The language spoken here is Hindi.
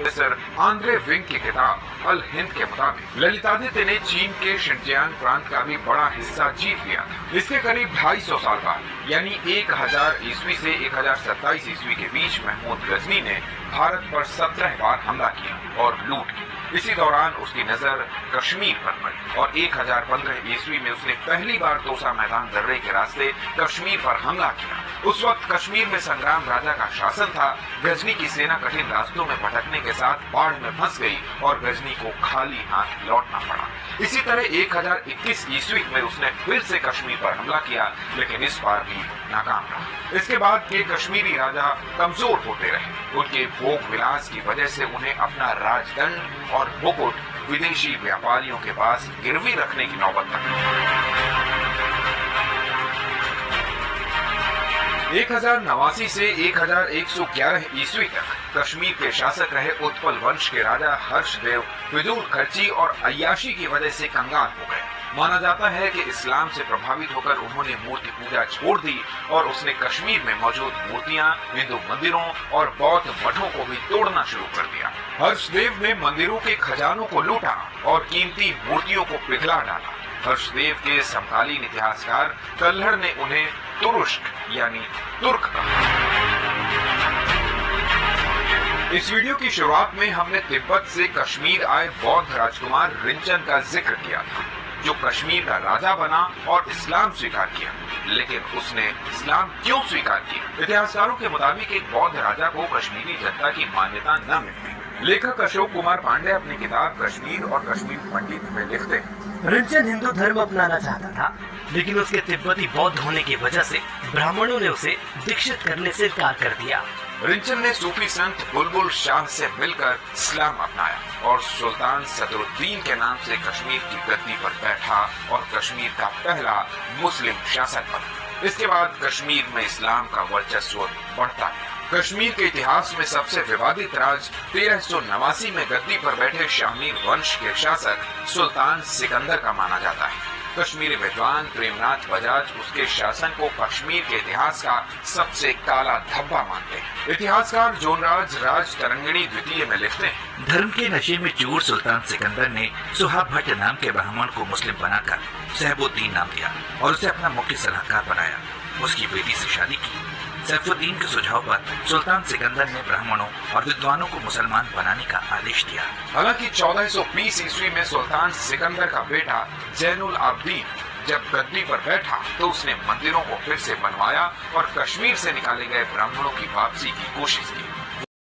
प्रोफेसर आंद्रे विंग की किताब अल हिंद के मुताबिक ललितादित्य ने चीन के शिनजियांग प्रांत का भी बड़ा हिस्सा जीत लिया था। इसके करीब 250 साल बाद यानी 1000 ईस्वी से 1027 ईस्वी के बीच महमूद गजनी ने भारत पर 17 बार हमला किया और लूट की। इसी दौरान उसकी नजर कश्मीर पर पड़ी और 1015 ईस्वी में उसने पहली बार तोसा मैदान दर्रे के रास्ते कश्मीर पर हमला किया। उस वक्त कश्मीर में संग्राम राजा का शासन था। गजनी की सेना कठिन रास्तों में भटकने के साथ बाढ़ में फंस गई और गजनी को खाली हाथ लौटना पड़ा। इसी तरह 1021 ईस्वी में उसने फिर से कश्मीर पर हमला किया, लेकिन इस बार भी नाकाम रहा। इसके बाद के कश्मीरी राजा कमजोर होते रहे। उनके भोग विलास की वजह से उन्हें अपना राजदंड और मुकुट विदेशी व्यापारियों के पास गिरवी रखने की नौबत आई। 1089 से 1111 ईस्वी तक कश्मीर के शासक रहे उत्पल वंश के राजा हर्षदेव फिजूल खर्ची और अय्याशी की वजह से कंगाल हो गए। माना जाता है कि इस्लाम से प्रभावित होकर उन्होंने मूर्ति पूजा छोड़ दी और उसने कश्मीर में मौजूद मूर्तियां, हिंदू मंदिरों और बौद्ध मठों को भी तोड़ना शुरू कर दिया। हर्षदेव ने मंदिरों के खजानों को लूटा और कीमती मूर्तियों को पिघला डाला। हर्षदेव के समकालीन इतिहासकार कल्हड़ ने उन्हें तुरुष्क यानी तुर्क कहा। इस वीडियो की शुरुआत में हमने तिब्बत से कश्मीर आए बौद्ध राजकुमार रिंचन का जिक्र किया था, जो कश्मीर का राजा बना और इस्लाम स्वीकार किया। लेकिन उसने इस्लाम क्यों स्वीकार किया? इतिहासकारों के मुताबिक एक बौद्ध राजा को कश्मीरी जनता की मान्यता न मिलती। लेखक अशोक कुमार पांडे अपनी किताब कश्मीर और कश्मीर पंडित में लिखते हैं, रिंचन हिंदू धर्म अपनाना चाहता था, लेकिन उसके तिब्बती बौद्ध होने की वजह से ब्राह्मणों ने उसे दीक्षित करने से इनकार कर दिया। रिंचन ने सूफी संत बुलबुल शाह से मिलकर इस्लाम अपनाया और सुल्तान सदरुद्दीन के नाम से कश्मीर की गद्दी पर बैठा और कश्मीर का पहला मुस्लिम शासक बना। इसके बाद कश्मीर में इस्लाम का वर्चस्व बढ़ता गया। कश्मीर के इतिहास में सबसे विवादित राज 1389 में गद्दी पर बैठे शाहमीर वंश के शासक सुल्तान सिकंदर का माना जाता है। कश्मीरी विद्वान प्रेमनाथ बजाज उसके शासन को कश्मीर के इतिहास का सबसे काला धब्बा मानते हैं। इतिहासकार जोनराज राज तरंगिणी द्वितीय में लिखते हैं, धर्म के नशे में चूर सुल्तान सिकंदर ने सुहाब भट्ट नाम के ब्राह्मण को मुस्लिम बनाकर सैफुद्दीन नाम दिया और उसे अपना मुख्य सलाहकार बनाया। उसकी बेटी से शादी की। सैफुद्दीन के सुझाव पर सुल्तान सिकंदर ने ब्राह्मणों और विद्वानों को मुसलमान बनाने का आदेश दिया। हालांकि 1420 ईस्वी में सुल्तान सिकंदर का बेटा जैनुल आबदीन जब गद्दी पर बैठा तो उसने मंदिरों को फिर से बनवाया और कश्मीर से निकाले गए ब्राह्मणों की वापसी की कोशिश की।